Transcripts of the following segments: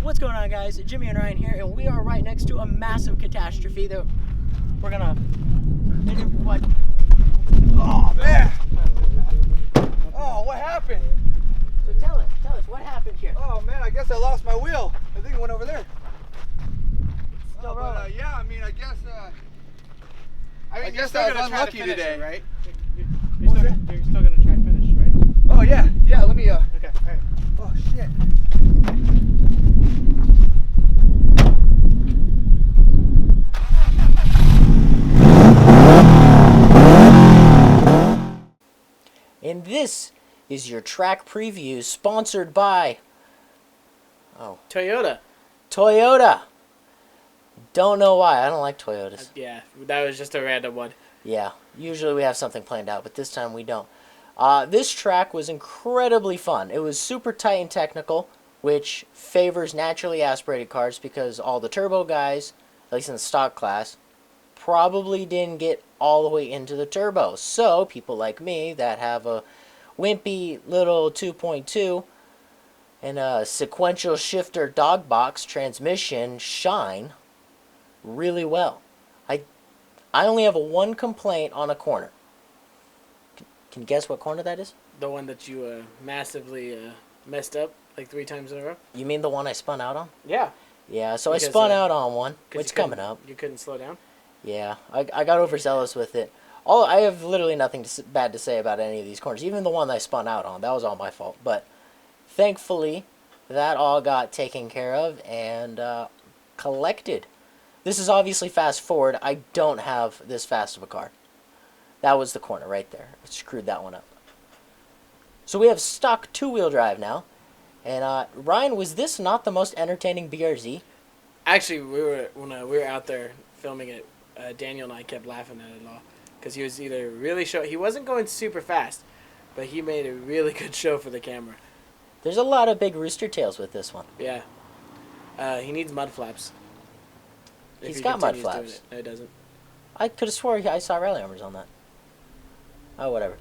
What's going on, guys? Jimmy and Ryan here, and we are right next to a massive catastrophe that we're gonna... What? Oh, man! Oh, what happened? So tell us, what happened here? Oh, man, I guess I lost my wheel. I think it went over there. Still rolling. Yeah, I mean, I guess I you're was still gonna try to unlucky finish today. it, right? You're still gonna try to finish, right? Oh, yeah, let me, Okay, alright. oh, shit. And this is your track preview sponsored by Toyota. Toyota. Don't know why. I don't like Toyotas. Yeah, that was just a random one. Yeah, usually we have something planned out, but this time we don't. This track was incredibly fun. It was super tight and technical, which favors naturally aspirated cars because all the turbo guys, at least in the stock class, probably didn't get all the way into the turbo. So people like me that have a wimpy little 2.2 and a sequential shifter dog box transmission shine really well. I only have one complaint on a corner. Can you guess what corner that is? The one that you massively messed up like 3 times in a row? You mean the one I spun out on? Yeah. Yeah, so Because, I spun out on one. It's coming up. You couldn't slow down? Yeah, I got overzealous with it. I have literally nothing bad to say about any of these corners. Even the one that I spun out on, that was all my fault. But thankfully, that all got taken care of and collected. This is obviously fast forward. I don't have this fast of a car. That was the corner right there. I screwed that one up. So we have stock 2-wheel drive now. And Ryan, was this not the most entertaining BRZ? Actually, when we were out there filming it, Daniel and I kept laughing at it all. Because he was either really he wasn't going super fast, but he made a really good show for the camera. There's a lot of big rooster tails with this one. Yeah. He needs mud flaps. He's got mud flaps. Doing it. No, he doesn't. I could have swore I saw rally armors on that. Oh, whatever.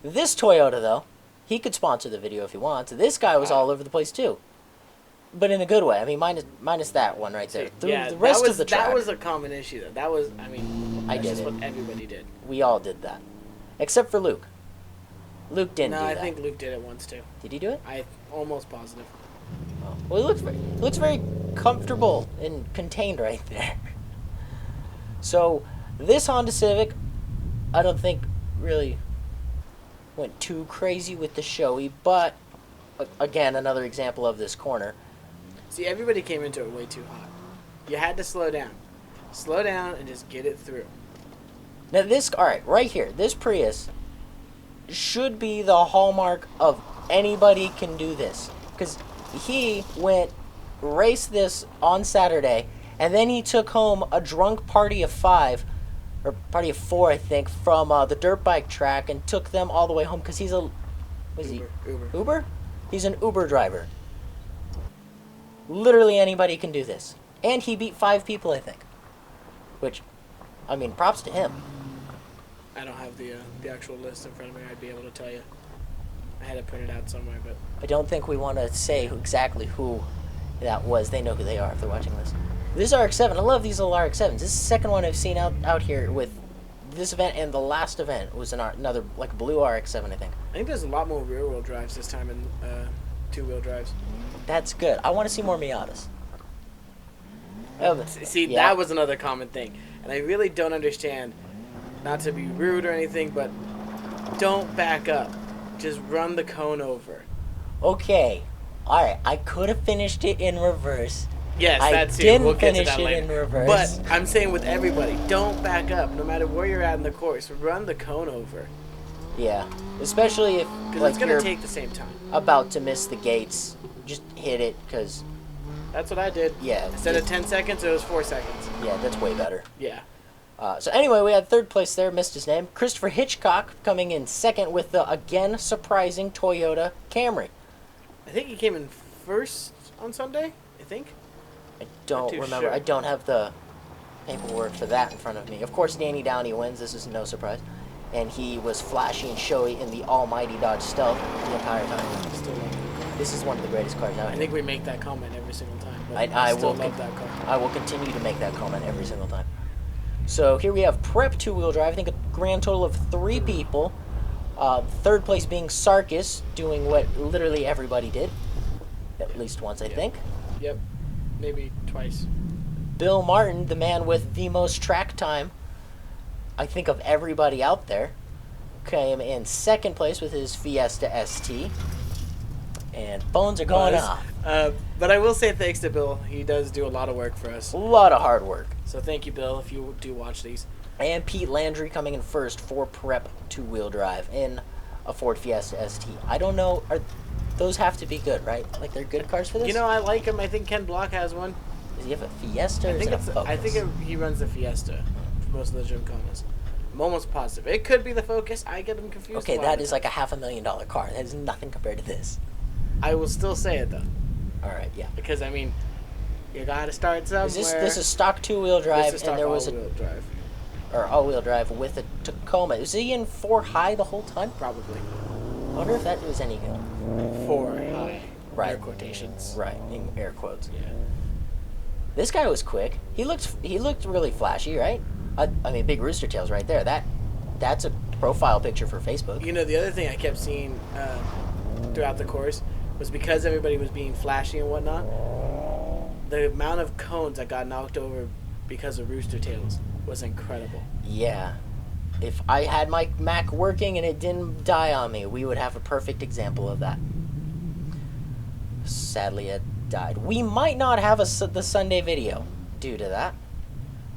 This Toyota, though, he could sponsor the video if he wants. This guy was all over the place, too. But in a good way. I mean, minus that one right there. The rest of the track. That was a common issue, though. That was, I mean, that's just what everybody did. We all did that. Except for Luke. Luke didn't do that. No, I think Luke did it once, too. Did he do it? I'm almost positive. Oh. Well, it looks very comfortable and contained right there. So, this Honda Civic, I don't think really went too crazy with the showy, but, again, another example of this corner. See, everybody came into it way too hot. You had to slow down. Slow down and just get it through. Now alright, right here, this Prius should be the hallmark of anybody can do this. Because he raced this on Saturday, and then he took home a drunk party of 5, or party of 4, I think, from the dirt bike track, and took them all the way home, because he's a... Uber? He's an Uber driver. Literally anybody can do this. And he beat 5 people, I think. Which, I mean, props to him. I don't have the actual list in front of me. I'd be able to tell you. I had it printed out somewhere, but... I don't think we want to say exactly who that was. They know who they are if they're watching this. This RX-7, I love these little RX-7s. This is the second one I've seen out here with this event, and the last event was another, like, blue RX-7, I think. I think there's a lot more rear-wheel drives this time in 2-wheel drives. That's good. I want to see more Miatas. See, yeah. That was another common thing. And I really don't understand, not to be rude or anything, but don't back up. Just run the cone over. Okay. Alright, I could have finished it in reverse. Yes, that's it. We'll get to that later. In reverse. But I'm saying with everybody, don't back up. No matter where you're at in the course, run the cone over. Yeah. Especially if it's going to take the same time. About to miss the gates. Just hit it, because... That's what I did. Yeah. Instead of 10 seconds, it was 4 seconds. Yeah, that's way better. Yeah. So anyway, we had 3rd place there, missed his name. Christopher Hitchcock coming in 2nd with the, again, surprising Toyota Camry. I think he came in 1st on Sunday, I think. I don't remember. Sure. I don't have the paperwork for that in front of me. Of course, Danny Downey wins. This is no surprise. And he was flashy and showy in the almighty Dodge Stealth the entire time. Still love it. This is one of the greatest cars out I here. think we make that comment every single time. But I still will love that car. I will continue to make that comment every single time. So here we have Prep two-wheel drive. I think a grand total of 3 people. Third place being Sarkis, doing what literally everybody did. At least once, I think. Yep. Maybe twice. Bill Martin, the man with the most track time, I think, of everybody out there, came in second place with his Fiesta ST. And phones are going off. But I will say thanks to Bill. He does do a lot of work for us. A lot of hard work. So thank you, Bill, if you do watch these. And Pete Landry coming in first for Prep two-wheel drive in a Ford Fiesta ST. I don't know. Those have to be good, right? Like, they're good cars for this? You know, I like him. I think Ken Block has one. Does he have a Fiesta or I think is it a Focus? I think he runs the Fiesta for most of the Gymkhanas. I'm almost positive. It could be the Focus. I get them confused. Okay, a lot that of is like a $500,000 car. That is nothing compared to this. I will still say it, though. All right, yeah. Because, I mean, you got to start somewhere. This is stock two-wheel drive, This is stock and there was all-wheel drive. all-wheel drive with a Tacoma. Is he in 4 high the whole time? Probably. I wonder if that was any good. 4 high. Right. Air quotations. Right, in air quotes. Yeah. This guy was quick. He looked really flashy, right? I mean, big rooster tails right there. That's a profile picture for Facebook. You know, the other thing I kept seeing throughout the course was because everybody was being flashy and whatnot, the amount of cones that got knocked over because of rooster tails was incredible. Yeah. If I had my Mac working and it didn't die on me, we would have a perfect example of that. Sadly, it died. We might not have the Sunday video due to that,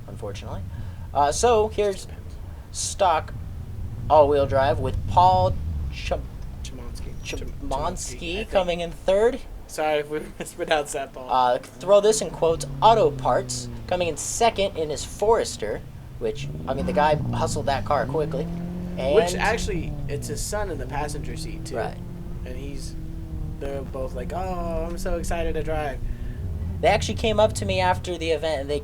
unfortunately. So here's stock all-wheel drive with Paul Chomonsky coming in third. Sorry if we mispronounced that, Paul. Throw this in quotes. Auto Parts coming in second in his Forester, which, I mean, the guy hustled that car quickly. And Which actually, it's his son in the passenger seat too. Right. And they're both like, oh, I'm so excited to drive. They actually came up to me after the event, and they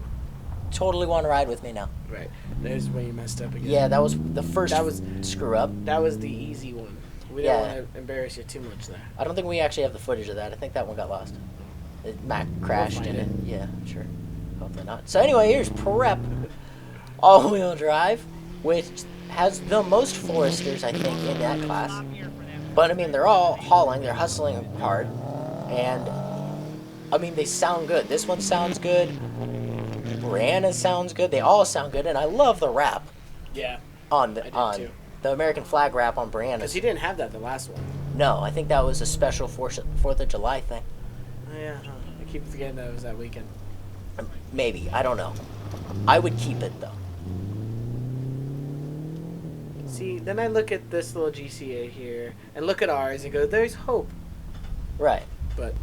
totally want to ride with me now. Right. There's when you messed up again. Yeah, that was the first screw up. That was the easy one. We don't want to embarrass you too much there. I don't think we actually have the footage of that. I think that one got lost. Mac crashed find in it. it. Yeah, sure. Hopefully not. So anyway, here's Prep all-wheel drive, which has the most Foresters, I think, in that class. But, I mean, they're all hauling. They're hustling hard. And, I mean, they sound good. This one sounds good. Brianna sounds good. They all sound good. And I love the rap Yeah. on I did too. the American flag rap on Because Brianna's. he didn't have that the last one. No, I think that was a special 4th of July thing. Oh, yeah. Huh. I keep forgetting that it was that weekend. Maybe. I don't know. I would keep it, though. See, then I look at this little GCA here and look at ours and go, there's hope. Right. But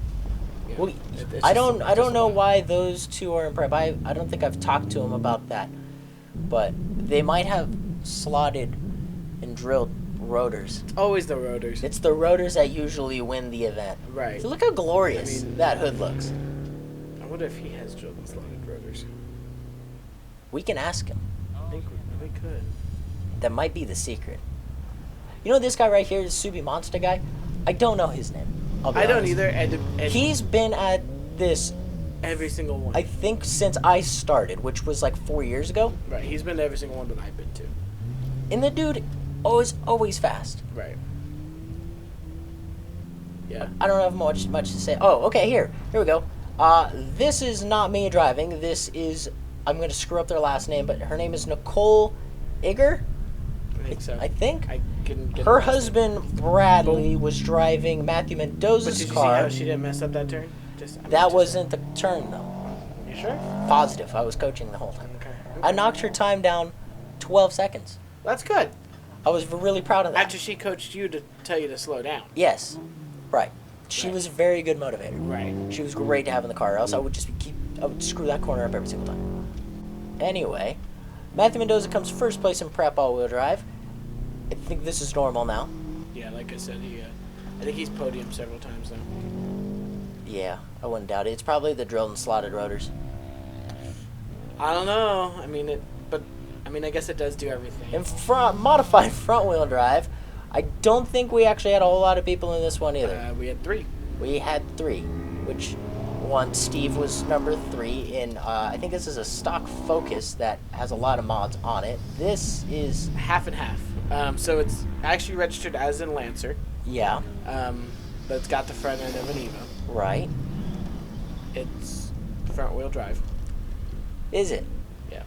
yeah, Well, it's I just- don't know why those two are in Prep. I don't think I've talked to them about that. But they might have slotted and drilled rotors. Always the rotors. It's the rotors that usually win the event. Right. So look how glorious I mean- that hood looks. I wonder if he has drilled and slotted rotors. We can ask him. I think we could. That might be the secret. You know this guy right here, this Subi Monster guy? I don't know his name. I'll be I don't honest. either. And He's been at this, every single one. I think, since I started, which was like 4 years ago. Right. He's been to every single one that I've been to. And the dude always fast. Right. Yeah. I don't have much to say. Oh, okay, here we go. This is not me driving. This is, I'm going to screw up their last name, but her name is Nicole Igger, I think so. I think. I couldn't get Her the last name. husband, Bradley, was driving Matthew But Mendoza's did you see car. how she didn't mess up that turn? That wasn't the turn, though. You sure? Positive. I was coaching the whole time. Okay. I knocked her time down 12 seconds. That's good. I was really proud of that. After she coached you to tell you to slow down. Yes. Right. She Right. was very good motivator. Right. She was great to have in the car, or else I would just I would screw that corner up every single time. Anyway, Matthew Mendoza comes first place in Prep all-wheel drive. I think this is normal now. Yeah, like I said, I think he's podiumed several times now. Yeah, I wouldn't doubt it. It's probably the drilled and slotted rotors. I don't know. I guess it does do everything. In modified front-wheel drive, I don't think we actually had a whole lot of people in this one either. We had 3. We had 3, which one, Steve was number 3 in, I think this is a stock Focus that has a lot of mods on it. This is, Half and half. So it's actually registered as an Lancer, yeah, but it's got the front end of an Evo. right. It's front wheel drive. Is it? Yeah.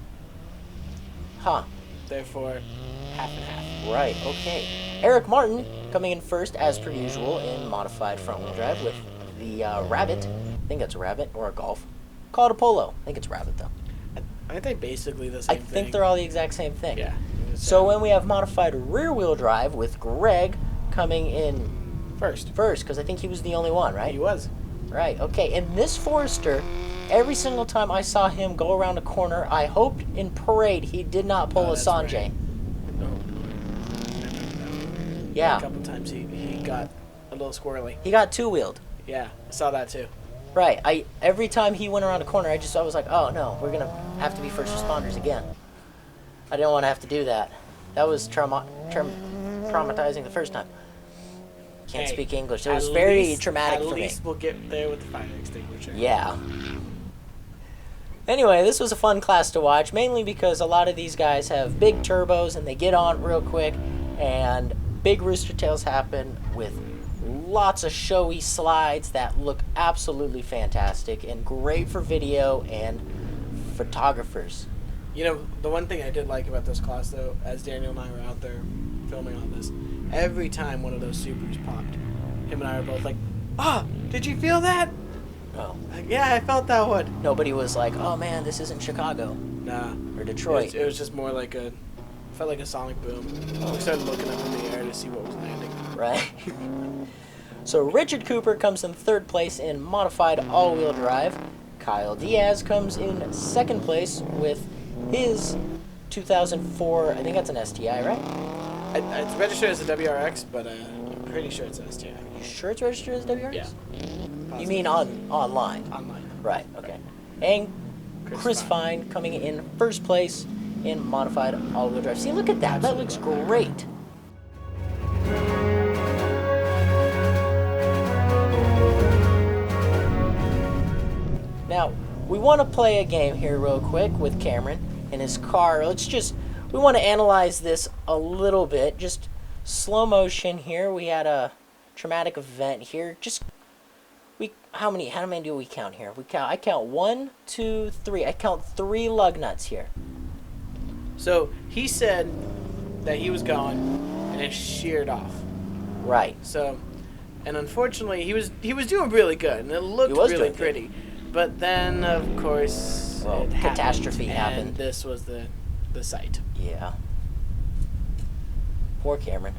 Huh. Therefore, half and half. Right, okay. Eric Martin coming in first, as per usual, in modified front-wheel drive with the Rabbit. I think it's a Rabbit or a Golf. Call it a Polo. I think it's Rabbit, though. Aren't they basically the I same thing? think they're all the exact same thing. Yeah. So when we have modified rear-wheel drive with Greg coming in First. because I think he was the only one, right? He was. Right, okay. And this Forester, every single time I saw him go around a corner, I hoped in parade he did not pull a that's Sanjay. right. Yeah. A couple times he got a little squirrely. He got two-wheeled. Yeah, I saw that too. Right. Every time he went around a corner, I was like, oh no, we're gonna have to be first responders again. I didn't want to have to do that. That was traumatizing the first time. Can't Hey, speak English. It at was very least- traumatic for me. At least we'll get there with the fire extinguisher. Yeah. Anyway, this was a fun class to watch, mainly because a lot of these guys have big turbos and they get on real quick, and big rooster tails happen with lots of showy slides that look absolutely fantastic and great for video and photographers. You know, the one thing I did like about this class, though, as Daniel and I were out there filming all this, every time one of those supers popped, him and I were both like, did you feel that? Oh. Like, yeah, I felt that one. Nobody was like, oh man, this isn't Chicago Nah. or Detroit. It was just more like felt like a sonic boom. We started looking up in the air to see what was landing. Right? So Richard Cooper comes in third place in modified all-wheel drive. Kyle Diaz comes in second place with his 2004, I think that's an STI, right? It's registered as a WRX, but I'm pretty sure it's an STI. You sure it's registered as WRX? Yeah. You mean online? Online. Right, okay. And Chris Fine coming in first place in modified all-wheel drive. See, look at that. That looks great. Now, we want to play a game here real quick with Cameron in his car. We want to analyze this a little bit. Just slow motion here. We had a traumatic event here. How many do we count here? I count 1, 2, 3. I count 3 lug nuts here. So he said that he was going, and it sheared off. Right. So, and unfortunately, he was doing really good, and it looked really doing good. pretty. But then, of course, Well, it catastrophe happened. and this was the site. Yeah. Poor Cameron.